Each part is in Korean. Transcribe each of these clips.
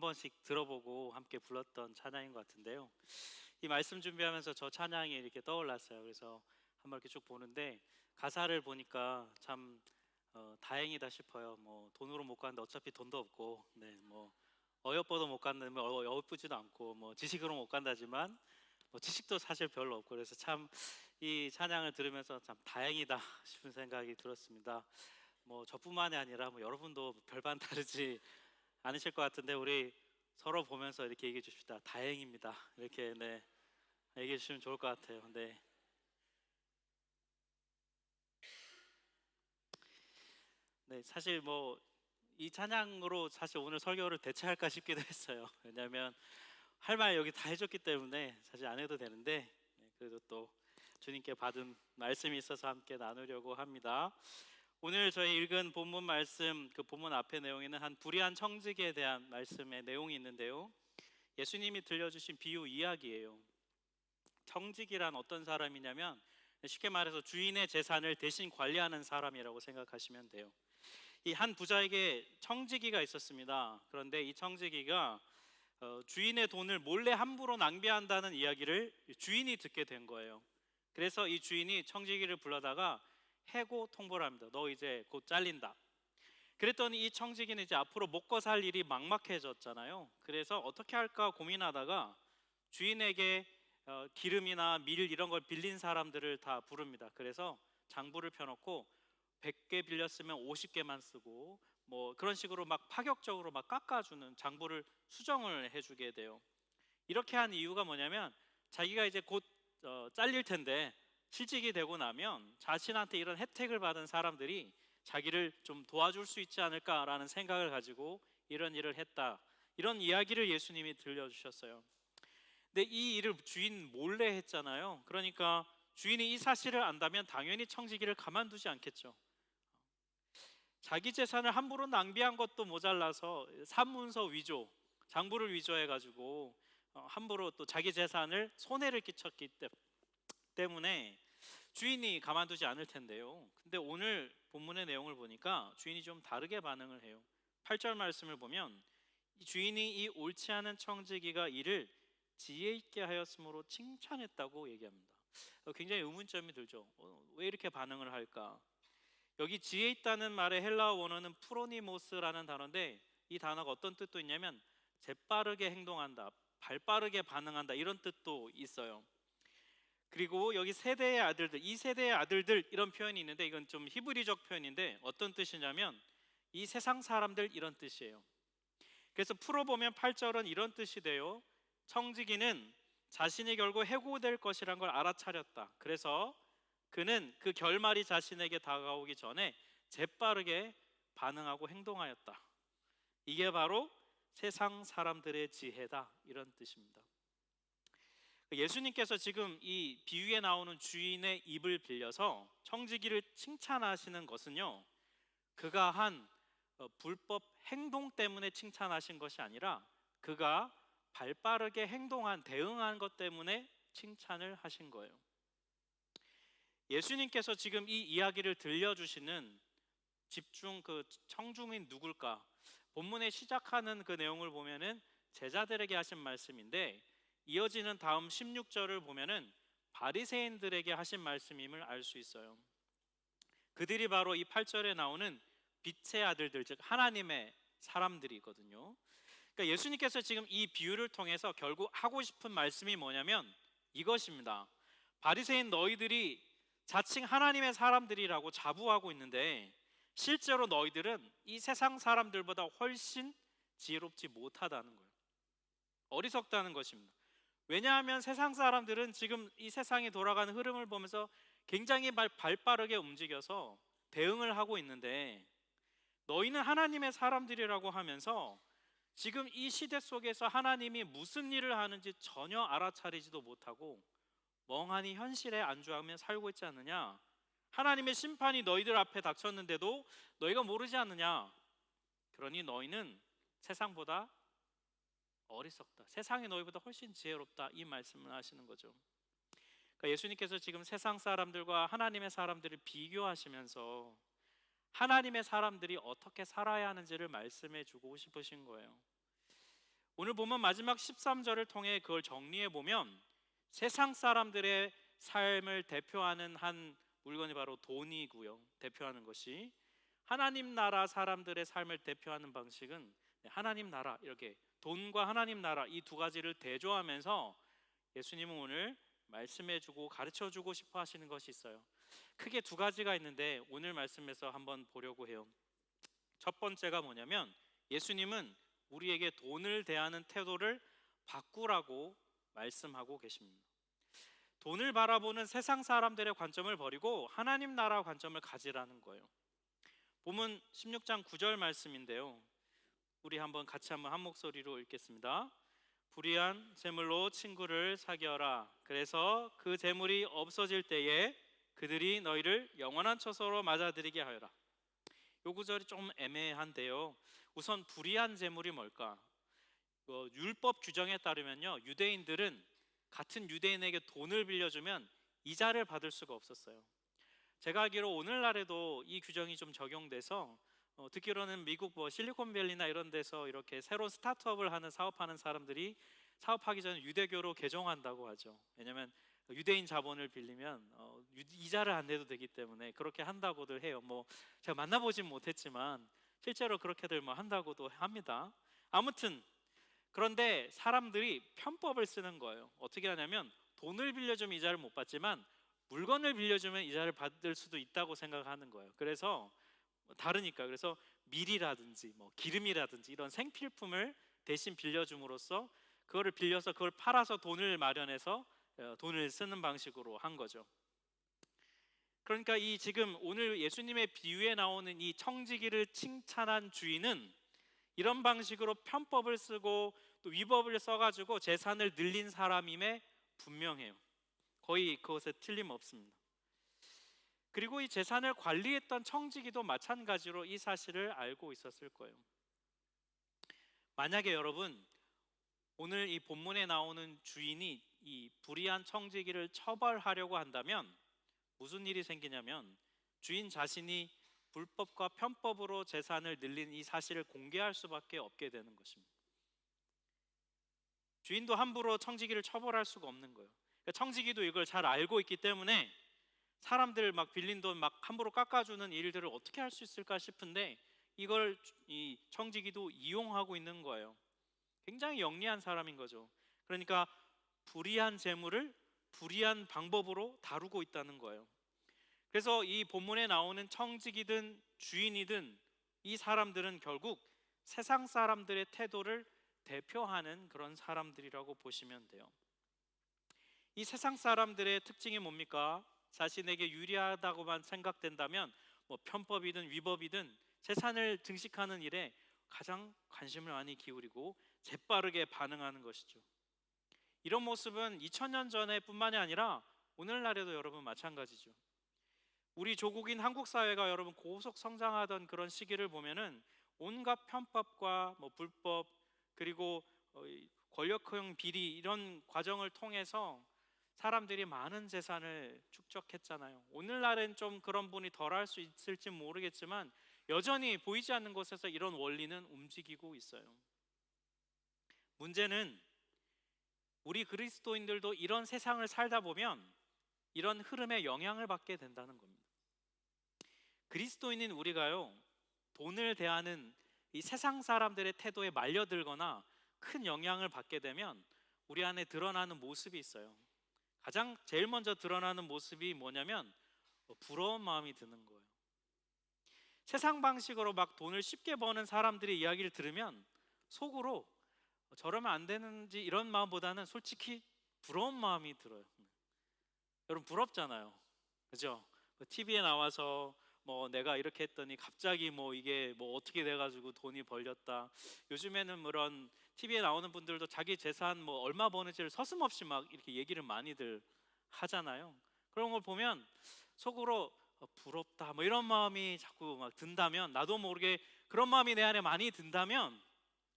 번씩 들어보고 함께 불렀던 찬양인 것 같은데요. 이 말씀 준비하면서 저 찬양이 이렇게 떠올랐어요. 그래서 한번 이렇게 쭉 보는데 가사를 보니까 참 다행이다 싶어요. 뭐 돈으로 못 갔는데 어차피 돈도 없고, 네, 뭐 어여뻐도 못 갔는데 뭐 어여쁘지도 않고, 뭐 지식으로 못 간다지만 뭐 지식도 사실 별로 없고, 그래서 참 이 찬양을 들으면서 참 다행이다 싶은 생각이 들었습니다. 뭐 저뿐만이 아니라 뭐 여러분도 별반 다르지 않으실 것 같은데, 우리 서로 보면서 이렇게 얘기해 주십시다. 다행입니다. 이렇게, 네, 얘기해 주시면 좋을 것 같아요. 네. 네, 사실 뭐 이 찬양으로 사실 오늘 설교를 대체할까 싶기도 했어요. 왜냐하면 할 말 여기 다 해줬기 때문에 사실 안 해도 되는데, 네, 그래도 또 주님께 받은 말씀이 있어서 함께 나누려고 합니다. 오늘 저희 읽은 본문 말씀, 그 본문 앞에 내용에는 한 불의한 청지기에 대한 말씀의 내용이 있는데요, 예수님이 들려주신 비유 이야기예요. 청지기란 어떤 사람이냐면 쉽게 말해서 주인의 재산을 대신 관리하는 사람이라고 생각하시면 돼요. 이 한 부자에게 청지기가 있었습니다. 그런데 이 청지기가 주인의 돈을 몰래 함부로 낭비한다는 이야기를 주인이 듣게 된 거예요. 그래서 이 주인이 청지기를 불러다가 해고 통보를 합니다. 너 이제 곧 잘린다. 그랬더니 이 청지기는 이제 앞으로 먹고 살 일이 막막해졌잖아요. 그래서 어떻게 할까 고민하다가 주인에게 기름이나 밀 이런 걸 빌린 사람들을 다 부릅니다. 그래서 장부를 펴놓고 100개 빌렸으면 50개만 쓰고, 뭐 그런 식으로 막 파격적으로 막 깎아주는, 장부를 수정을 해주게 돼요. 이렇게 한 이유가 뭐냐면, 자기가 이제 곧 잘릴 텐데 실직이 되고 나면 자신한테 이런 혜택을 받은 사람들이 자기를 좀 도와줄 수 있지 않을까라는 생각을 가지고 이런 일을 했다, 이런 이야기를 예수님이 들려주셨어요. 근데 이 일을 주인 몰래 했잖아요. 그러니까 주인이 이 사실을 안다면 당연히 청지기를 가만두지 않겠죠. 자기 재산을 함부로 낭비한 것도 모자라서 산문서 위조, 장부를 위조해 가지고 함부로 또 자기 재산을 손해를 끼쳤기 때문에 주인이 가만두지 않을 텐데요. 근데 오늘 본문의 내용을 보니까 주인이 좀 다르게 반응을 해요. 8절 말씀을 보면 이 주인이 이 옳지 않은 청지기가 이를 지혜 있게 하였으므로 칭찬했다고 얘기합니다. 굉장히 의문점이 들죠. 왜 이렇게 반응을 할까? 여기 지혜 있다는 말의 헬라어 원어는 프로니모스라는 단어인데, 이 단어가 어떤 뜻도 있냐면 재빠르게 행동한다, 발빠르게 반응한다, 이런 뜻도 있어요. 그리고 여기 세대의 아들들, 이 세대의 아들들, 이런 표현이 있는데 이건 좀 히브리적 표현인데 어떤 뜻이냐면 이 세상 사람들, 이런 뜻이에요. 그래서 풀어보면 8절은 이런 뜻이 돼요. 청지기는 자신이 결국 해고될 것이란 걸 알아차렸다. 그래서 그는 그 결말이 자신에게 다가오기 전에 재빠르게 반응하고 행동하였다. 이게 바로 세상 사람들의 지혜다, 이런 뜻입니다. 예수님께서 지금 이 비유에 나오는 주인의 입을 빌려서 청지기를 칭찬하시는 것은요, 그가 한 불법 행동 때문에 칭찬하신 것이 아니라 그가 발빠르게 행동한, 대응한 것 때문에 칭찬을 하신 거예요. 예수님께서 지금 이 이야기를 들려주시는 집중 그 청중인 누굴까? 본문에 시작하는 그 내용을 보면은 제자들에게 하신 말씀인데, 이어지는 다음 16절을 보면은 바리새인들에게 하신 말씀임을 알 수 있어요. 그들이 바로 이 8절에 나오는 빛의 아들들, 즉 하나님의 사람들이거든요. 그러니까 예수님께서 지금 이 비유를 통해서 결국 하고 싶은 말씀이 뭐냐면 이것입니다. 바리새인 너희들이 자칭 하나님의 사람들이라고 자부하고 있는데 실제로 너희들은 이 세상 사람들보다 훨씬 지혜롭지 못하다는 거예요. 어리석다는 것입니다. 왜냐하면 세상 사람들은 지금 이 세상이 돌아가는 흐름을 보면서 굉장히 발빠르게 움직여서 대응을 하고 있는데, 너희는 하나님의 사람들이라고 하면서 지금 이 시대 속에서 하나님이 무슨 일을 하는지 전혀 알아차리지도 못하고 멍하니 현실에 안주하며 살고 있지 않느냐? 하나님의 심판이 너희들 앞에 닥쳤는데도 너희가 모르지 않느냐? 그러니 너희는 세상보다 어리석다, 세상이 너희보다 훨씬 지혜롭다, 이 말씀을 하시는 거죠. 그러니까 예수님께서 지금 세상 사람들과 하나님의 사람들을 비교하시면서 하나님의 사람들이 어떻게 살아야 하는지를 말씀해 주고 싶으신 거예요. 오늘 보면 마지막 13절을 통해 그걸 정리해 보면 세상 사람들의 삶을 대표하는 한 물건이 바로 돈이고요. 대표하는 것이 하나님 나라 사람들의 삶을 대표하는 방식은 하나님 나라, 이렇게 돈과 하나님 나라 이 두 가지를 대조하면서 예수님은 오늘 말씀해주고 가르쳐주고 싶어 하시는 것이 있어요. 크게 두 가지가 있는데 오늘 말씀에서 한번 보려고 해요. 첫 번째가 뭐냐면 예수님은 우리에게 돈을 대하는 태도를 바꾸라고 말씀하고 계십니다. 돈을 바라보는 세상 사람들의 관점을 버리고 하나님 나라 관점을 가지라는 거예요. 본문 16장 9절 말씀인데요, 우리 같이 한 목소리로 읽겠습니다. 불의한 재물로 친구를 사귀어라. 그래서 그 재물이 없어질 때에 그들이 너희를 영원한 처소로 맞아들이게 하여라. 요 구절이 좀 애매한데요, 우선 불의한 재물이 뭘까? 율법 규정에 따르면요, 유대인들은 같은 유대인에게 돈을 빌려주면 이자를 받을 수가 없었어요. 제가 알기로 오늘날에도 이 규정이 좀 적용돼서 듣기로는 미국 실리콘밸리나 이런 데서 이렇게 새로운 스타트업을 사업하는 사람들이 사업하기 전에 유대교로 개종한다고 하죠. 왜냐하면 유대인 자본을 빌리면 이자를 안 내도 되기 때문에 그렇게 한다고들 해요. 제가 만나보진 못했지만 실제로 그렇게들 한다고도 합니다. 아무튼 그런데 사람들이 편법을 쓰는 거예요. 어떻게 하냐면 돈을 빌려주면 이자를 못 받지만 물건을 빌려주면 이자를 받을 수도 있다고 생각하는 거예요. 그래서 다르니까, 그래서 밀이라든지 기름이라든지 이런 생필품을 대신 빌려줌으로써 그거를 빌려서 그걸 팔아서 돈을 마련해서 돈을 쓰는 방식으로 한 거죠. 그러니까 이 지금 오늘 예수님의 비유에 나오는 이 청지기를 칭찬한 주인은 이런 방식으로 편법을 쓰고 또 위법을 써가지고 재산을 늘린 사람임에 분명해요. 거의 그것에 틀림없습니다. 그리고 이 재산을 관리했던 청지기도 마찬가지로 이 사실을 알고 있었을 거예요. 만약에 여러분 오늘 이 본문에 나오는 주인이 이 불의한 청지기를 처벌하려고 한다면 무슨 일이 생기냐면 주인 자신이 불법과 편법으로 재산을 늘린 이 사실을 공개할 수밖에 없게 되는 것입니다. 주인도 함부로 청지기를 처벌할 수가 없는 거예요. 그러니까 청지기도 이걸 잘 알고 있기 때문에 사람들 빌린 돈 함부로 깎아주는 일들을 어떻게 할 수 있을까 싶은데 이걸 이 청지기도 이용하고 있는 거예요. 굉장히 영리한 사람인 거죠. 그러니까 불의한 재물을 불의한 방법으로 다루고 있다는 거예요. 그래서 이 본문에 나오는 청지기든 주인이든 이 사람들은 결국 세상 사람들의 태도를 대표하는 그런 사람들이라고 보시면 돼요. 이 세상 사람들의 특징이 뭡니까? 자신에게 유리하다고만 생각된다면 편법이든 위법이든 재산을 증식하는 일에 가장 관심을 많이 기울이고 재빠르게 반응하는 것이죠. 이런 모습은 2000년 전에 뿐만이 아니라 오늘날에도 여러분 마찬가지죠. 우리 조국인 한국 사회가 여러분 고속 성장하던 그런 시기를 보면은 온갖 편법과 불법 그리고 권력형 비리 이런 과정을 통해서 사람들이 많은 재산을 축적했잖아요. 오늘날엔 좀 그런 분이 덜할 수 있을지 모르겠지만 여전히 보이지 않는 곳에서 이런 원리는 움직이고 있어요. 문제는 우리 그리스도인들도 이런 세상을 살다 보면 이런 흐름에 영향을 받게 된다는 겁니다. 그리스도인인 우리가요, 돈을 대하는 이 세상 사람들의 태도에 말려들거나 큰 영향을 받게 되면 우리 안에 드러나는 모습이 있어요. 가장 제일 먼저 드러나는 모습이 뭐냐면 부러운 마음이 드는 거예요. 세상 방식으로 돈을 쉽게 버는 사람들의 이야기를 들으면 속으로 저러면 안 되는지 이런 마음보다는 솔직히 부러운 마음이 들어요. 여러분 부럽잖아요, 그죠? TV에 나와서 내가 이렇게 했더니 갑자기 이게 어떻게 돼가지고 돈이 벌렸다. 요즘에는 그런 TV에 나오는 분들도 자기 재산 얼마 버는지를 서슴없이 이렇게 얘기를 많이들 하잖아요. 그런 걸 보면 속으로 부럽다 이런 마음이 자꾸 든다면, 나도 모르게 그런 마음이 내 안에 많이 든다면,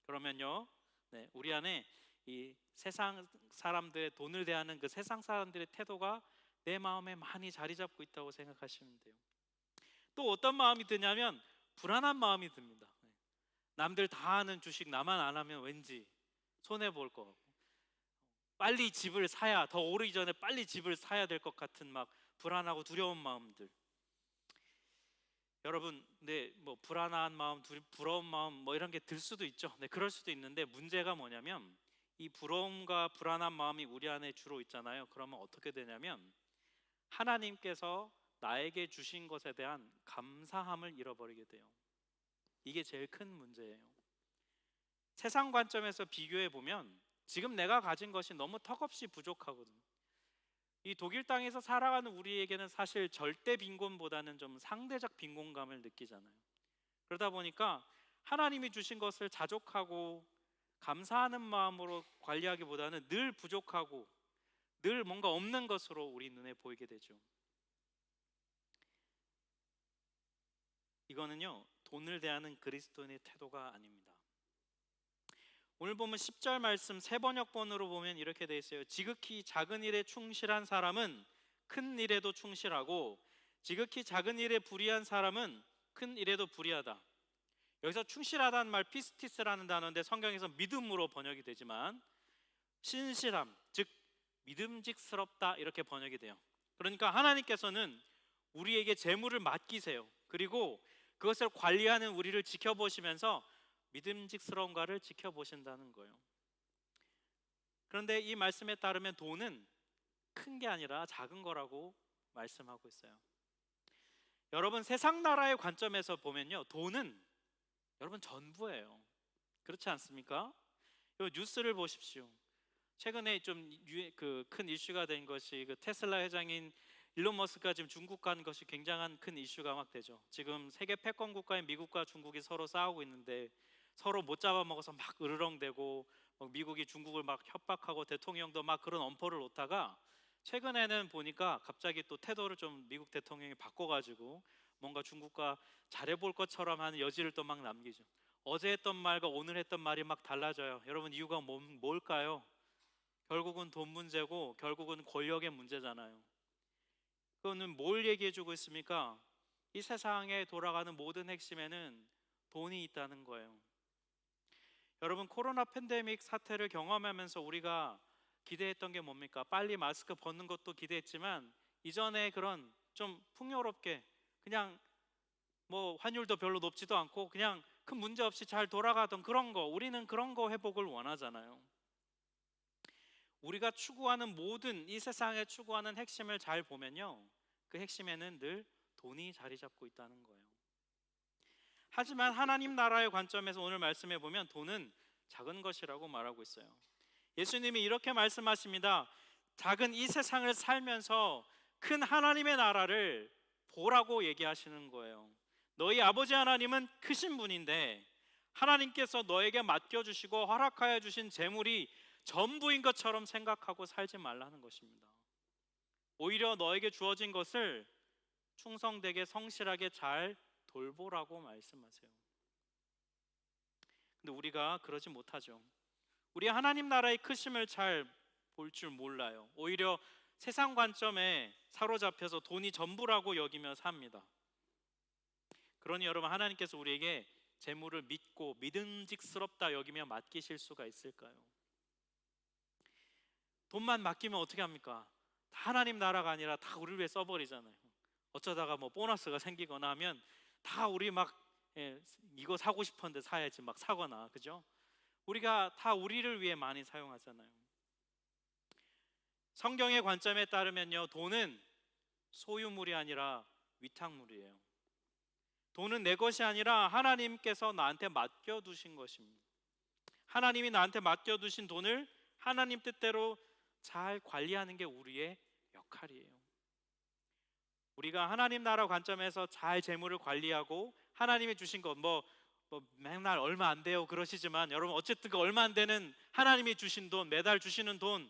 그러면요, 네, 우리 안에 이 세상 사람들의 돈을 대하는 그 세상 사람들의 태도가 내 마음에 많이 자리 잡고 있다고 생각하시면 돼요. 또 어떤 마음이 드냐면 불안한 마음이 듭니다. 남들 다 하는 주식 나만 안 하면 왠지 손해 볼 것 같고, 빨리 집을 사야, 더 오르기 전에 빨리 집을 사야 될 것 같은 막 불안하고 두려운 마음들. 여러분, 네, 뭐 불안한 마음, 부러운 마음 뭐 이런 게 들 수도 있죠. 네, 그럴 수도 있는데 문제가 뭐냐면 이 부러움과 불안한 마음이 우리 안에 주로 있잖아요. 그러면 어떻게 되냐면 하나님께서 나에게 주신 것에 대한 감사함을 잃어버리게 돼요. 이게 제일 큰 문제예요. 세상 관점에서 비교해 보면 지금 내가 가진 것이 너무 턱없이 부족하거든요. 이 독일 땅에서 살아가는 우리에게는 사실 절대 빈곤보다는 좀 상대적 빈곤감을 느끼잖아요. 그러다 보니까 하나님이 주신 것을 자족하고 감사하는 마음으로 관리하기보다는 늘 부족하고 늘 뭔가 없는 것으로 우리 눈에 보이게 되죠. 이거는요, 돈을 대하는 그리스도인의 태도가 아닙니다. 오늘 보면 10절 말씀 세 번역본으로 보면 이렇게 되어 있어요. 지극히 작은 일에 충실한 사람은 큰 일에도 충실하고 지극히 작은 일에 불의한 사람은 큰 일에도 불의하다. 여기서 충실하다는 말 피스티스라는 단어인데 성경에서 믿음으로 번역이 되지만 신실함, 즉 믿음직스럽다 이렇게 번역이 돼요. 그러니까 하나님께서는 우리에게 재물을 맡기세요. 그리고 그것을 관리하는 우리를 지켜보시면서 믿음직스러운가를 지켜보신다는 거예요. 그런데 이 말씀에 따르면 돈은 큰 게 아니라 작은 거라고 말씀하고 있어요. 여러분, 세상 나라의 관점에서 보면요, 돈은 여러분 전부예요. 그렇지 않습니까? 이 뉴스를 보십시오. 최근에 좀 큰 이슈가 된 것이 그 테슬라 회장인 일론 머스크가 지금 중국 간 것이 굉장한 큰 이슈가 막 되죠. 지금 세계 패권 국가인 미국과 중국이 서로 싸우고 있는데 서로 못 잡아먹어서 막 으르렁대고 미국이 중국을 막 협박하고 대통령도 막 그런 엄포를 놓다가 최근에는 보니까 갑자기 또 태도를 좀 미국 대통령이 바꿔가지고 뭔가 중국과 잘해볼 것처럼 하는 여지를 또 막 남기죠. 어제 했던 말과 오늘 했던 말이 막 달라져요. 여러분, 이유가 뭘까요? 결국은 돈 문제고 결국은 권력의 문제잖아요. 그거는 뭘 얘기해주고 있습니까? 이 세상에 돌아가는 모든 핵심에는 돈이 있다는 거예요. 여러분, 코로나 팬데믹 사태를 경험하면서 우리가 기대했던 게 뭡니까? 빨리 마스크 벗는 것도 기대했지만 이전에 그런 좀 풍요롭게 그냥 뭐 환율도 별로 높지도 않고 그냥 큰 문제 없이 잘 돌아가던 그런 거, 우리는 그런 거 회복을 원하잖아요. 우리가 추구하는 모든 이 세상에 추구하는 핵심을 잘 보면요, 그 핵심에는 늘 돈이 자리 잡고 있다는 거예요. 하지만 하나님 나라의 관점에서 오늘 말씀해 보면 돈은 작은 것이라고 말하고 있어요. 예수님이 이렇게 말씀하십니다. 작은 이 세상을 살면서 큰 하나님의 나라를 보라고 얘기하시는 거예요. 너희 아버지 하나님은 크신 분인데 하나님께서 너에게 맡겨주시고 허락하여 주신 재물이 전부인 것처럼 생각하고 살지 말라는 것입니다. 오히려 너에게 주어진 것을 충성되게 성실하게 잘 돌보라고 말씀하세요. 근데 우리가 그러지 못하죠. 우리 하나님 나라의 크심을 잘 볼 줄 몰라요. 오히려 세상 관점에 사로잡혀서 돈이 전부라고 여기며 삽니다. 그러니 여러분, 하나님께서 우리에게 재물을 믿고 믿음직스럽다 여기며 맡기실 수가 있을까요? 돈만 맡기면 어떻게 합니까? 다 하나님 나라가 아니라 다 우리를 위해 써버리잖아요. 어쩌다가 뭐 보너스가 생기거나 하면 다 우리 막 이거 사고 싶었는데 사야지 막 사거나, 그죠? 우리가 다 우리를 위해 많이 사용하잖아요. 성경의 관점에 따르면요, 돈은 소유물이 아니라 위탁물이에요. 돈은 내 것이 아니라 하나님께서 나한테 맡겨두신 것입니다. 하나님이 나한테 맡겨두신 돈을 하나님 뜻대로 잘 관리하는 게 우리의 역할이에요. 우리가 하나님 나라 관점에서 잘 재물을 관리하고 하나님이 주신 것, 뭐 맨날 얼마 안 돼요 그러시지만 여러분, 어쨌든 그 얼마 안 되는 하나님이 주신 돈, 매달 주시는 돈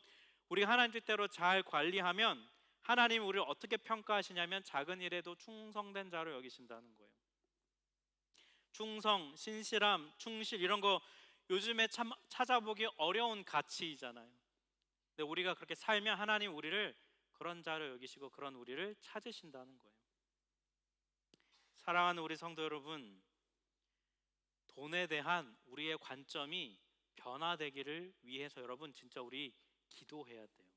우리가 하나님 뜻대로 잘 관리하면 하나님이 우리를 어떻게 평가하시냐면 작은 일에도 충성된 자로 여기신다는 거예요. 충성, 신실함, 충실 이런 거 요즘에 참 찾아보기 어려운 가치이잖아요. 근데 우리가 그렇게 살면 하나님 우리를 그런 자로 여기시고 그런 우리를 찾으신다는 거예요. 사랑하는 우리 성도 여러분, 돈에 대한 우리의 관점이 변화되기를 위해서 여러분 진짜 우리 기도해야 돼요.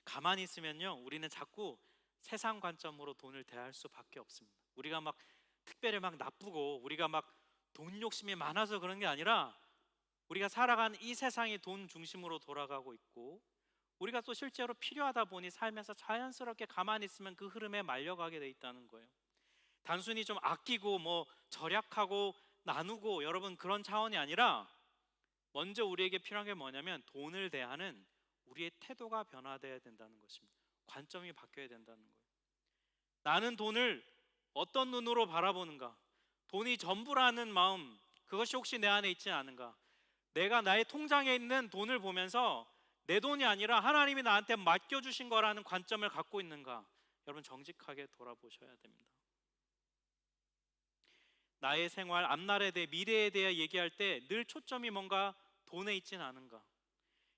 가만히 있으면요, 우리는 자꾸 세상 관점으로 돈을 대할 수밖에 없습니다. 우리가 막 특별히 막 나쁘고 우리가 막 돈 욕심이 많아서 그런 게 아니라 우리가 살아가는 이 세상이 돈 중심으로 돌아가고 있고, 우리가 또 실제로 필요하다 보니 살면서 자연스럽게 가만히 있으면 그 흐름에 말려가게 돼 있다는 거예요. 단순히 좀 아끼고 뭐 절약하고 나누고 여러분 그런 차원이 아니라, 먼저 우리에게 필요한 게 뭐냐면 돈을 대하는 우리의 태도가 변화되어야 된다는 것입니다. 관점이 바뀌어야 된다는 거예요. 나는 돈을 어떤 눈으로 바라보는가? 돈이 전부라는 마음, 그것이 혹시 내 안에 있지 않은가? 내가 나의 통장에 있는 돈을 보면서 내 돈이 아니라 하나님이 나한테 맡겨주신 거라는 관점을 갖고 있는가? 여러분 정직하게 돌아보셔야 됩니다. 나의 생활, 앞날에 대해, 미래에 대해 얘기할 때 늘 초점이 뭔가 돈에 있지는 않은가?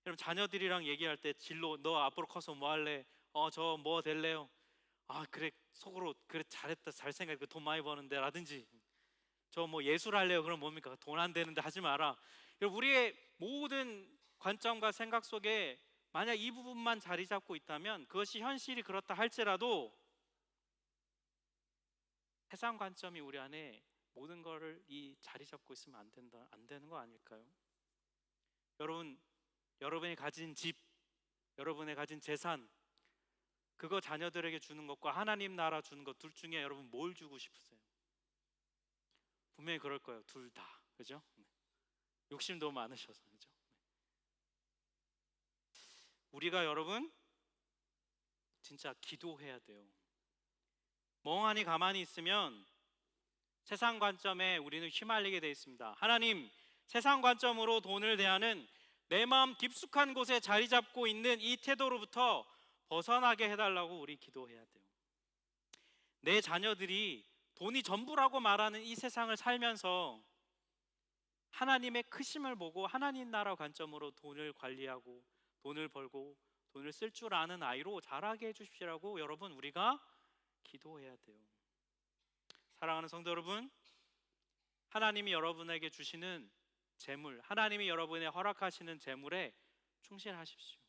여러분 자녀들이랑 얘기할 때 진로, 너 앞으로 커서 뭐 할래? 저 뭐 될래요? 아 그래, 속으로 그래 잘했다, 잘 생각해, 돈 많이 버는데 라든지, 저 뭐 예술 할래요? 그럼 뭡니까? 돈 안 되는데 하지 마라. 여러분 우리의 모든 관점과 생각 속에 만약 이 부분만 자리 잡고 있다면, 그것이 현실이 그렇다 할지라도 세상 관점이 우리 안에 모든 거를 이 자리 잡고 있으면 안 되는 거 아닐까요? 여러분, 여러분이 가진 집, 여러분이 가진 재산, 그거 자녀들에게 주는 것과 하나님 나라 주는 것 둘 중에 여러분 뭘 주고 싶으세요? 분명히 그럴 거예요. 둘 다. 그죠? 욕심 너무 많으셔서. 그죠? 우리가 여러분 진짜 기도해야 돼요. 멍하니 가만히 있으면 세상 관점에 우리는 휘말리게 되어 있습니다. 하나님, 세상 관점으로 돈을 대하는 내 마음 깊숙한 곳에 자리 잡고 있는 이 태도로부터 벗어나게 해달라고 우리 기도해야 돼요. 내 자녀들이 돈이 전부라고 말하는 이 세상을 살면서 하나님의 크심을 보고 하나님 나라 관점으로 돈을 관리하고 돈을 벌고 돈을 쓸 줄 아는 아이로 자라게 해주시라고 여러분 우리가 기도해야 돼요. 사랑하는 성도 여러분, 하나님이 여러분에게 주시는 재물, 하나님이 여러분에 허락하시는 재물에 충실하십시오.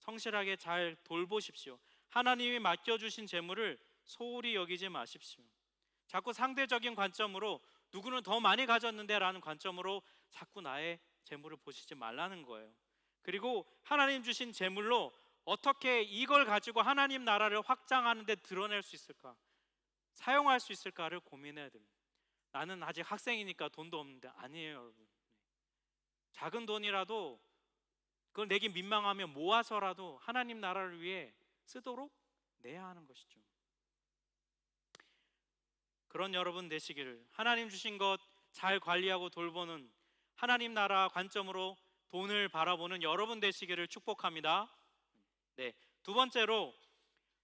성실하게 잘 돌보십시오. 하나님이 맡겨주신 재물을 소홀히 여기지 마십시오. 자꾸 상대적인 관점으로 누구는 더 많이 가졌는데 라는 관점으로 자꾸 나의 재물을 보시지 말라는 거예요. 그리고 하나님 주신 재물로 어떻게 이걸 가지고 하나님 나라를 확장하는 데 드러낼 수 있을까, 사용할 수 있을까를 고민해야 됩니다. 나는 아직 학생이니까 돈도 없는데, 아니에요 여러분. 작은 돈이라도 그걸 내기 민망하면 모아서라도 하나님 나라를 위해 쓰도록 내야 하는 것이죠. 그런 여러분 되시기를, 하나님 주신 것 잘 관리하고 돌보는 하나님 나라 관점으로 돈을 바라보는 여러분 되시기를 축복합니다. 네, 두 번째로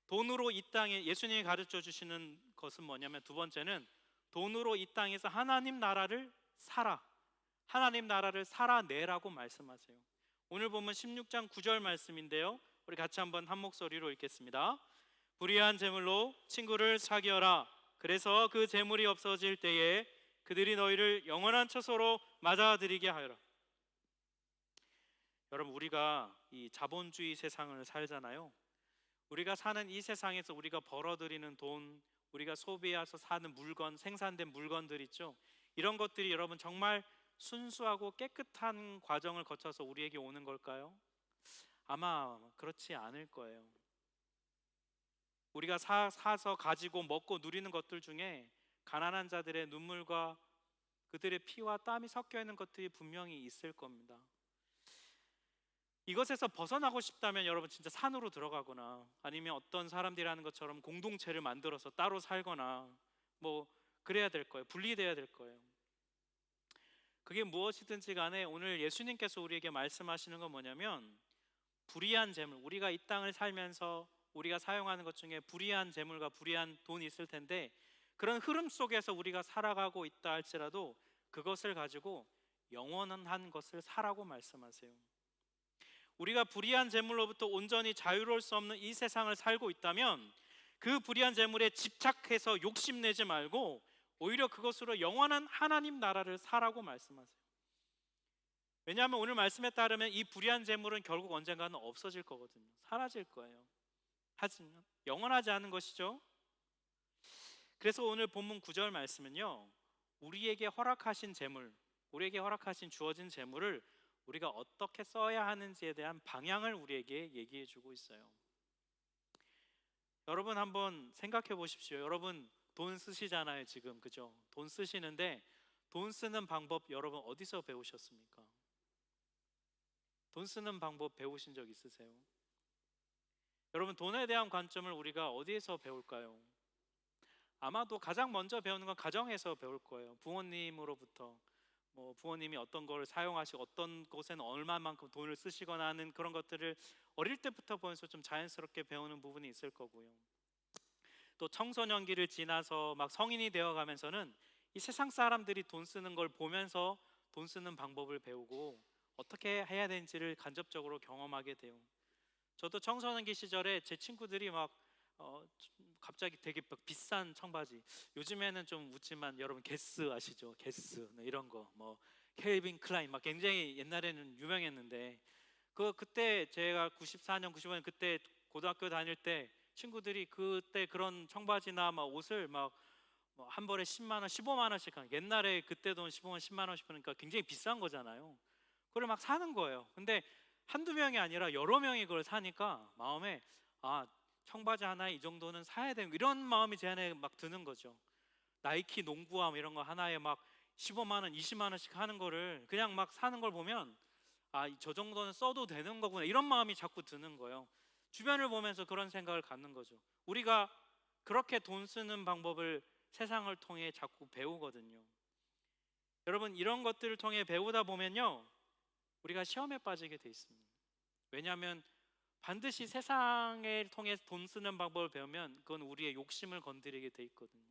돈으로 이 땅에, 예수님이 가르쳐 주시는 것은 뭐냐면, 두 번째는 돈으로 이 땅에서 하나님 나라를 살아, 하나님 나라를 살아내라고 말씀하세요. 오늘 보면 16장 9절 말씀인데요, 우리 같이 한번 한 목소리로 읽겠습니다. 불의한 재물로 친구를 사귀어라. 그래서 그 재물이 없어질 때에 그들이 너희를 영원한 처소로 맞아들이게 하여라. 여러분 우리가 이 자본주의 세상을 살잖아요. 우리가 사는 이 세상에서 우리가 벌어들이는 돈, 우리가 소비해서 사는 물건, 생산된 물건들 있죠. 이런 것들이 여러분 정말 순수하고 깨끗한 과정을 거쳐서 우리에게 오는 걸까요? 아마 그렇지 않을 거예요. 우리가 사서 가지고 먹고 누리는 것들 중에 가난한 자들의 눈물과 그들의 피와 땀이 섞여 있는 것들이 분명히 있을 겁니다. 이것에서 벗어나고 싶다면 여러분 진짜 산으로 들어가거나, 아니면 어떤 사람들이 하는 것처럼 공동체를 만들어서 따로 살거나 뭐 그래야 될 거예요. 분리돼야 될 거예요. 그게 무엇이든지 간에 오늘 예수님께서 우리에게 말씀하시는 건 뭐냐면, 불의한 재물, 우리가 이 땅을 살면서 우리가 사용하는 것 중에 불의한 재물과 불의한 돈이 있을 텐데, 그런 흐름 속에서 우리가 살아가고 있다 할지라도 그것을 가지고 영원한 것을 사라고 말씀하세요. 우리가 불의한 재물로부터 온전히 자유로울 수 없는 이 세상을 살고 있다면 그 불의한 재물에 집착해서 욕심내지 말고 오히려 그것으로 영원한 하나님 나라를 사라고 말씀하세요. 왜냐하면 오늘 말씀에 따르면 이 불의한 재물은 결국 언젠가는 없어질 거거든요. 사라질 거예요. 하지만 영원하지 않은 것이죠. 그래서 오늘 본문 9절 말씀은요, 우리에게 허락하신 재물, 우리에게 허락하신 주어진 재물을 우리가 어떻게 써야 하는지에 대한 방향을 우리에게 얘기해 주고 있어요. 여러분 한번 생각해 보십시오. 여러분 돈 쓰시잖아요, 지금. 그죠? 돈 쓰시는데 돈 쓰는 방법 여러분 어디서 배우셨습니까? 돈 쓰는 방법 배우신 적 있으세요? 여러분 돈에 대한 관점을 우리가 어디에서 배울까요? 아마도 가장 먼저 배우는 건 가정에서 배울 거예요. 부모님으로부터. 뭐 부모님이 어떤 걸 사용하시고 어떤 곳에는 얼마만큼 돈을 쓰시거나 하는 그런 것들을 어릴 때부터 보면서 좀 자연스럽게 배우는 부분이 있을 거고요. 또 청소년기를 지나서 막 성인이 되어 가면서는 이 세상 사람들이 돈 쓰는 걸 보면서 돈 쓰는 방법을 배우고 어떻게 해야 되는지를 간접적으로 경험하게 돼요. 저도 청소년기 시절에 제 친구들이 막 갑자기 되게 막 비싼 청바지, 요즘에는 좀 웃지만 여러분 게스 아시죠? 게스 네, 이런 거 뭐 켈빈 클라인 막 굉장히 옛날에는 유명했는데 그때 제가 94년 95년 그때 고등학교 다닐 때 친구들이 그때 그런 청바지나 막 옷을 막 뭐 한 벌에 10만 원, 15만 원씩 하는, 옛날에 그때 돈 15만 10만 원씩 하니까 굉장히 비싼 거잖아요. 그걸 막 사는 거예요. 근데 한두 명이 아니라 여러 명이 그걸 사니까 마음에, 아, 청바지 하나에 이 정도는 사야 되는, 이런 마음이 제 안에 막 드는 거죠. 나이키 농구화 이런 거 하나에 막 15만 원, 20만 원씩 하는 거를 그냥 막 사는 걸 보면, 아, 저 정도는 써도 되는 거구나, 이런 마음이 자꾸 드는 거예요. 주변을 보면서 그런 생각을 갖는 거죠. 우리가 그렇게 돈 쓰는 방법을 세상을 통해 자꾸 배우거든요. 여러분 이런 것들을 통해 배우다 보면요, 우리가 시험에 빠지게 돼 있습니다. 왜냐하면 반드시 세상을 통해 돈 쓰는 방법을 배우면 그건 우리의 욕심을 건드리게 돼 있거든요.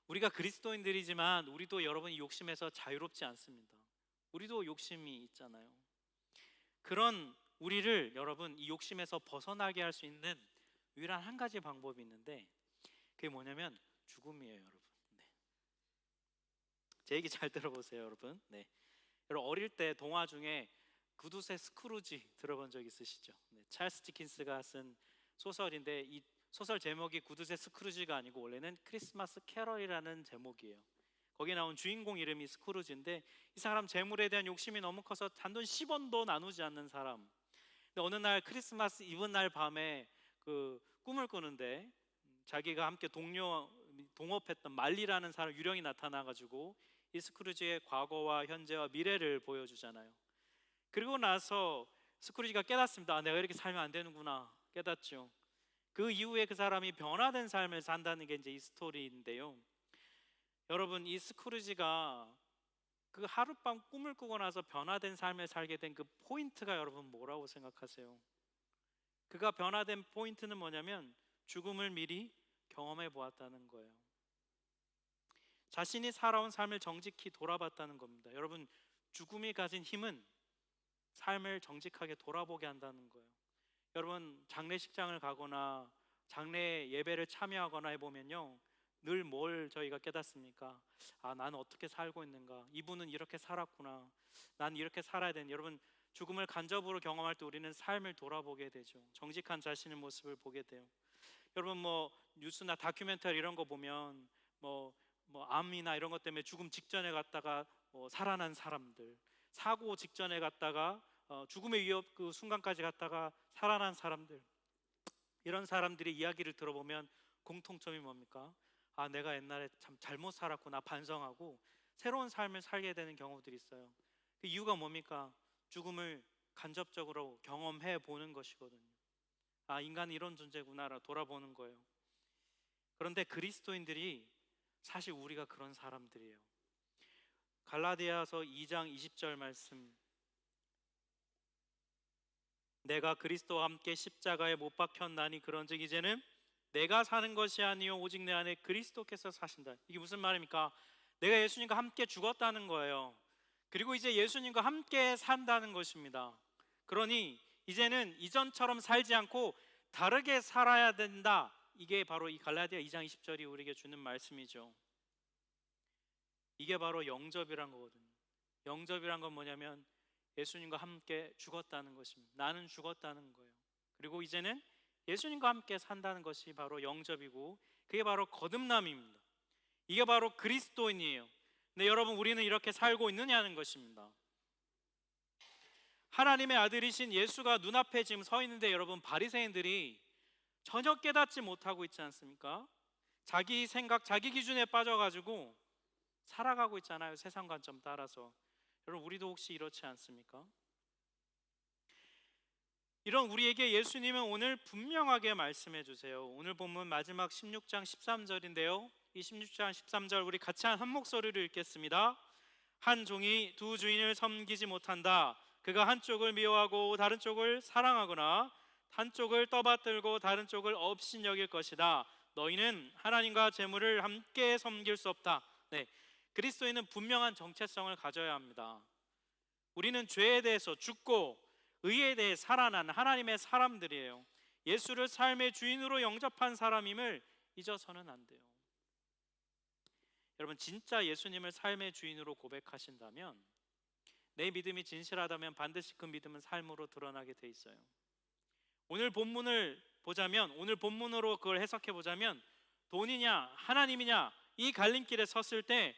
우리가 그리스도인들이지만 우리도 여러분 이 욕심에서 자유롭지 않습니다. 우리도 욕심이 있잖아요. 그런 우리를 여러분 이 욕심에서 벗어나게 할 수 있는 유일한 한 가지 방법이 있는데, 그게 뭐냐면 죽음이에요, 여러분. 네. 제 얘기 잘 들어보세요, 여러분. 네. 여러분 어릴 때 동화 중에 구두쇠 스크루지 들어본 적 있으시죠? 네. 찰스 디킨스가 쓴 소설인데 이 소설 제목이 구두쇠 스크루지가 아니고 원래는 크리스마스 캐럴이라는 제목이에요. 거기에 나온 주인공 이름이 스크루지인데, 이 사람 재물에 대한 욕심이 너무 커서 단돈 10원도 나누지 않는 사람. 근데 어느 날 크리스마스 이브 날 밤에 그 꿈을 꾸는데 자기가 함께 동업했던 말리라는 사람 유령이 나타나가지고 이 스크루지의 과거와 현재와 미래를 보여주잖아요. 그리고 나서 스크루지가 깨닫습니다. 아, 내가 이렇게 살면 안 되는구나 깨닫죠. 그 이후에 그 사람이 변화된 삶을 산다는 게 이제 이 스토리인데요. 여러분 이 스크루지가 그 하룻밤 꿈을 꾸고 나서 변화된 삶을 살게 된 그 포인트가 여러분 뭐라고 생각하세요? 그가 변화된 포인트는 뭐냐면 죽음을 미리 경험해 보았다는 거예요. 자신이 살아온 삶을 정직히 돌아봤다는 겁니다. 여러분 죽음이 가진 힘은 삶을 정직하게 돌아보게 한다는 거예요. 여러분 장례식장을 가거나 장례 예배를 참여하거나 해보면요, 늘 뭘 저희가 깨닫습니까? 아, 나는 어떻게 살고 있는가? 이분은 이렇게 살았구나. 난 이렇게 살아야 되는. 여러분 죽음을 간접으로 경험할 때 우리는 삶을 돌아보게 되죠. 정직한 자신의 모습을 보게 돼요. 여러분 뭐 뉴스나 다큐멘터리 이런 거 보면 뭐 암이나 이런 것 때문에 죽음 직전에 갔다가 살아난 사람들, 사고 직전에 갔다가 죽음의 위협 그 순간까지 갔다가 살아난 사람들, 이런 사람들의 이야기를 들어보면 공통점이 뭡니까? 아, 내가 옛날에 참 잘못 살았구나 반성하고 새로운 삶을 살게 되는 경우들이 있어요. 그 이유가 뭡니까? 죽음을 간접적으로 경험해 보는 것이거든요. 아, 인간은 이런 존재구나라 돌아보는 거예요. 그런데 그리스도인들이 사실 우리가 그런 사람들이에요. 갈라디아서 2장 20절 말씀, 내가 그리스도와 함께 십자가에 못 박혔나니 그런즉 이제는 내가 사는 것이 아니요 오직 내 안에 그리스도께서 사신다. 이게 무슨 말입니까? 내가 예수님과 함께 죽었다는 거예요. 그리고 이제 예수님과 함께 산다는 것입니다. 그러니 이제는 이전처럼 살지 않고 다르게 살아야 된다. 이게 바로 이 갈라디아 2장 20절이 우리에게 주는 말씀이죠. 이게 바로 영접이란 거거든요. 영접이란 건 뭐냐면 예수님과 함께 죽었다는 것입니다. 나는 죽었다는 거예요. 그리고 이제는 예수님과 함께 산다는 것이 바로 영접이고, 그게 바로 거듭남입니다. 이게 바로 그리스도인이에요. 근데 여러분, 우리는 이렇게 살고 있느냐는 것입니다. 하나님의 아들이신 예수가 눈앞에 지금 서 있는데, 여러분, 바리새인들이 전혀 깨닫지 못하고 있지 않습니까? 자기 생각, 자기 기준에 빠져가지고 살아가고 있잖아요. 세상 관점 따라서. 여러분, 우리도 혹시 이렇지 않습니까? 이런 우리에게 예수님은 오늘 분명하게 말씀해 주세요. 오늘 본문 마지막 16장 13절인데요, 이 16장 13절 우리 같이 한 목소리로 읽겠습니다. 한 종이 두 주인을 섬기지 못한다. 그가 한쪽을 미워하고 다른 쪽을 사랑하거나 한쪽을 떠받들고 다른 쪽을 업신여길 것이다. 너희는 하나님과 재물을 함께 섬길 수 없다. 네, 그리스도인은 분명한 정체성을 가져야 합니다. 우리는 죄에 대해서 죽고 의에 대해 살아난 하나님의 사람들이에요. 예수를 삶의 주인으로 영접한 사람임을 잊어서는 안 돼요. 여러분, 진짜 예수님을 삶의 주인으로 고백하신다면, 내 믿음이 진실하다면 반드시 그 믿음은 삶으로 드러나게 돼 있어요. 오늘 본문을 보자면, 오늘 본문으로 그걸 해석해 보자면, 돈이냐 하나님이냐 이 갈림길에 섰을 때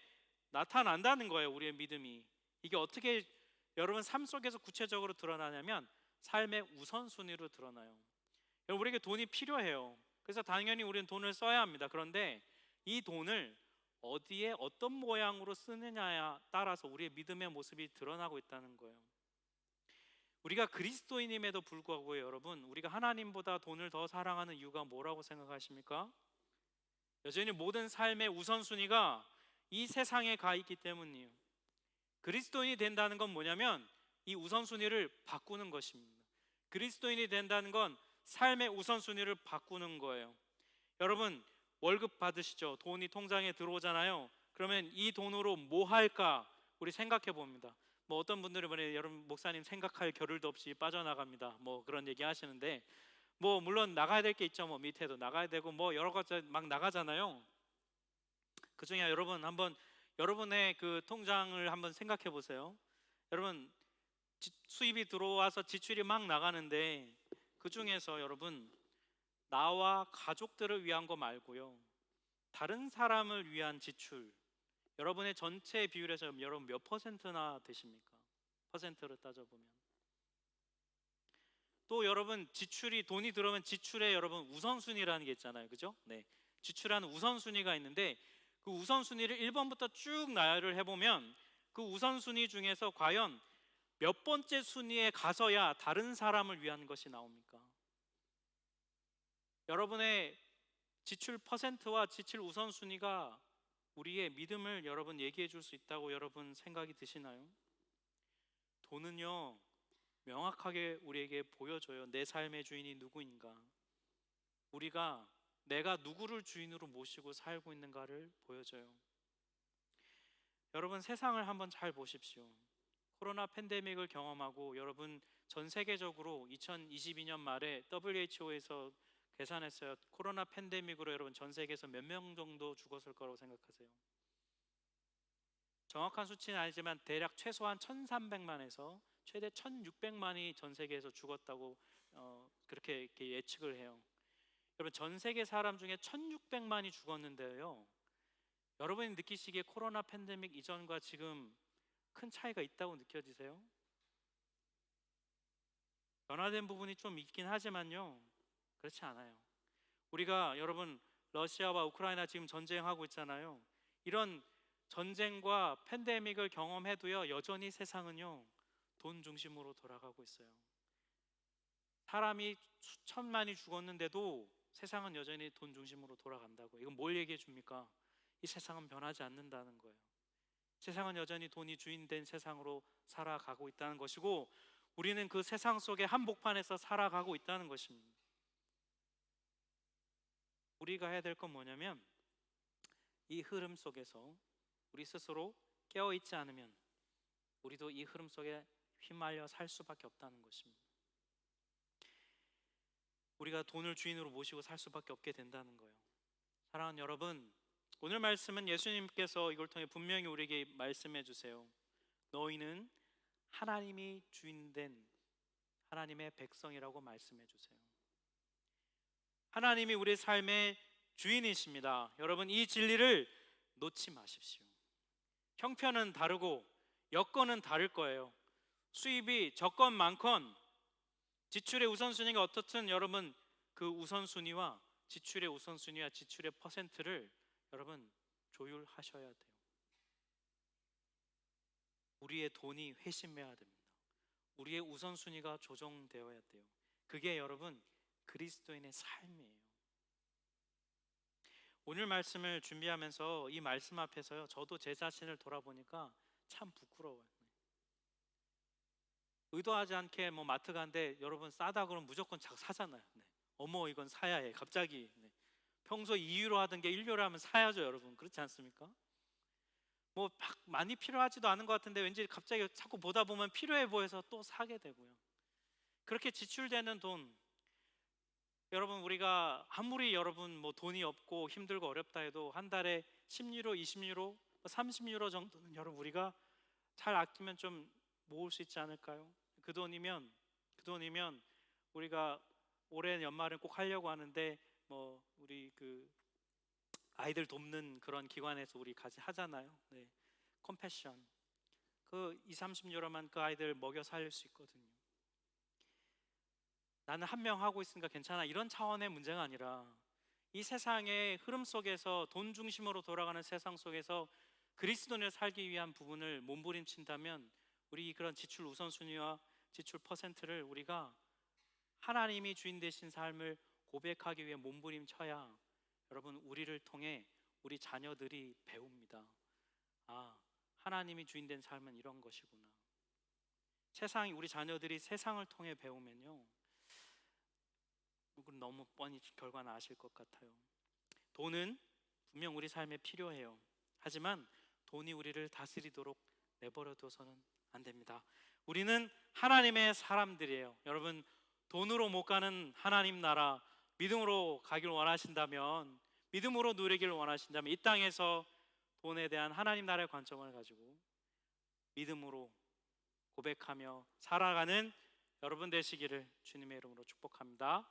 나타난다는 거예요. 우리의 믿음이. 이게 어떻게 여러분 삶 속에서 구체적으로 드러나냐면, 삶의 우선순위로 드러나요. 우리에게 돈이 필요해요. 그래서 당연히 우리는 돈을 써야 합니다. 그런데 이 돈을 어디에 어떤 모양으로 쓰느냐에 따라서 우리의 믿음의 모습이 드러나고 있다는 거예요. 우리가 그리스도인임에도 불구하고 여러분, 우리가 하나님보다 돈을 더 사랑하는 이유가 뭐라고 생각하십니까? 여전히 모든 삶의 우선순위가 이 세상에 가 있기 때문이에요. 그리스도인이 된다는 건 뭐냐면 이 우선순위를 바꾸는 것입니다. 그리스도인이 된다는 건 삶의 우선순위를 바꾸는 거예요. 여러분, 월급 받으시죠? 돈이 통장에 들어오잖아요. 그러면 이 돈으로 뭐 할까 우리 생각해 봅니다. 뭐 어떤 분들은 말해, 여러분 목사님 생각할 겨를도 없이 빠져나갑니다. 뭐 그런 얘기 하시는데, 뭐 물론 나가야 될 게 있죠. 뭐 밑에도 나가야 되고 뭐 여러 가지 막 나가잖아요. 그 중에 여러분 한번 여러분의 그 통장을 한번 생각해 보세요. 여러분, 수입이 들어와서 지출이 막 나가는데, 그 중에서 여러분 나와 가족들을 위한 거 말고요, 다른 사람을 위한 지출, 여러분의 전체 비율에서 여러분 몇 퍼센트나 되십니까? 퍼센트로 따져보면. 또 여러분, 지출이 돈이 들어오면 지출에 여러분 우선순위라는 게 있잖아요. 그죠? 네, 지출하는 우선순위가 있는데, 그 우선순위를 1번부터 쭉 나열을 해보면 그 우선순위 중에서 과연 몇 번째 순위에 가서야 다른 사람을 위한 것이 나옵니까? 여러분의 지출 퍼센트와 지출 우선순위가 우리의 믿음을 여러분 얘기해 줄 수 있다고 여러분 생각이 드시나요? 돈은요, 명확하게 우리에게 보여줘요. 내 삶의 주인이 누구인가, 우리가 내가 누구를 주인으로 모시고 살고 있는가를 보여줘요. 여러분, 세상을 한번 잘 보십시오. 코로나 팬데믹을 경험하고, 여러분 전 세계적으로 2022년 말에 WHO에서 계산했어요. 코로나 팬데믹으로 여러분 전 세계에서 몇 명 정도 죽었을 거라고 생각하세요? 정확한 수치는 아니지만 대략 최소한 1,300만에서 최대 1,600만이 전 세계에서 죽었다고 그렇게 이렇게 예측을 해요. 여러분, 전 세계 사람 중에 1,600만이 죽었는데요, 여러분이 느끼시기에 코로나 팬데믹 이전과 지금 큰 차이가 있다고 느껴지세요? 변화된 부분이 좀 있긴 하지만요, 그렇지 않아요. 우리가 여러분 러시아와 우크라이나 지금 전쟁하고 있잖아요. 이런 전쟁과 팬데믹을 경험해도요, 여전히 세상은요 돈 중심으로 돌아가고 있어요. 사람이 수천만이 죽었는데도 세상은 여전히 돈 중심으로 돌아간다고. 이건 뭘 얘기해 줍니까? 이 세상은 변하지 않는다는 거예요. 세상은 여전히 돈이 주인된 세상으로 살아가고 있다는 것이고, 우리는 그 세상 속의 한복판에서 살아가고 있다는 것입니다. 우리가 해야 될 건 뭐냐면, 이 흐름 속에서 우리 스스로 깨어있지 않으면 우리도 이 흐름 속에 휘말려 살 수밖에 없다는 것입니다. 우리가 돈을 주인으로 모시고 살 수밖에 없게 된다는 거예요. 사랑하는 여러분, 오늘 말씀은 예수님께서 이걸 통해 분명히 우리에게 말씀해 주세요. 너희는 하나님이 주인된 하나님의 백성이라고 말씀해 주세요. 하나님이 우리 삶의 주인이십니다. 여러분, 이 진리를 놓지 마십시오. 형편은 다르고 여건은 다를 거예요. 수입이 적건 많건 지출의 우선순위가 어떻든 여러분, 그 우선순위와 지출의 우선순위와 지출의 퍼센트를 여러분 조율하셔야 돼요. 우리의 돈이 회심해야 됩니다. 우리의 우선순위가 조정되어야 돼요. 그게 여러분 그리스도인의 삶이에요. 오늘 말씀을 준비하면서 이 말씀 앞에서요, 저도 제 자신을 돌아보니까 참 부끄러워요. 의도하지 않게 뭐 마트 가는데 여러분 싸다 그러면 무조건 사잖아요. 네. 어머 이건 사야 해 갑자기. 네. 평소 2유로 하던 게 1유로 하면 사야죠, 여러분. 그렇지 않습니까? 뭐 막 많이 필요하지도 않은 것 같은데 왠지 갑자기 자꾸 보다 보면 필요해 보여서 또 사게 되고요. 그렇게 지출되는 돈, 여러분 우리가 아무리 여러분 뭐 돈이 없고 힘들고 어렵다 해도 한 달에 10유로, 20유로, 30유로 정도는 여러분 우리가 잘 아끼면 좀 모을 수 있지 않을까요? 그 돈이면 우리가 올해 연말은 꼭 하려고 하는데 뭐 우리 그 아이들 돕는 그런 기관에서 우리 같이 하잖아요. 네. 컴패션. 그 2, 30유로만 그 아이들 먹여 살릴 수 있거든요. 나는 한 명 하고 있으니까 괜찮아, 이런 차원의 문제가 아니라 이 세상의 흐름 속에서, 돈 중심으로 돌아가는 세상 속에서 그리스도인을 살기 위한 부분을 몸부림친다면 우리 그런 지출 우선순위와 지출 퍼센트를 우리가 하나님이 주인 되신 삶을 고백하기 위해 몸부림쳐야 여러분 우리를 통해 우리 자녀들이 배웁니다. 아, 하나님이 주인 된 삶은 이런 것이구나. 우리 자녀들이 세상을 통해 배우면요, 이건 너무 뻔히 결과는 아실 것 같아요. 돈은 분명 우리 삶에 필요해요. 하지만 돈이 우리를 다스리도록 내버려둬서는 안 됩니다. 우리는 하나님의 사람들이에요. 여러분, 돈으로 못 가는 하나님 나라 믿음으로 가길 원하신다면, 믿음으로 누리길 원하신다면 이 땅에서 돈에 대한 하나님 나라의 관점을 가지고 믿음으로 고백하며 살아가는 여러분 되시기를 주님의 이름으로 축복합니다.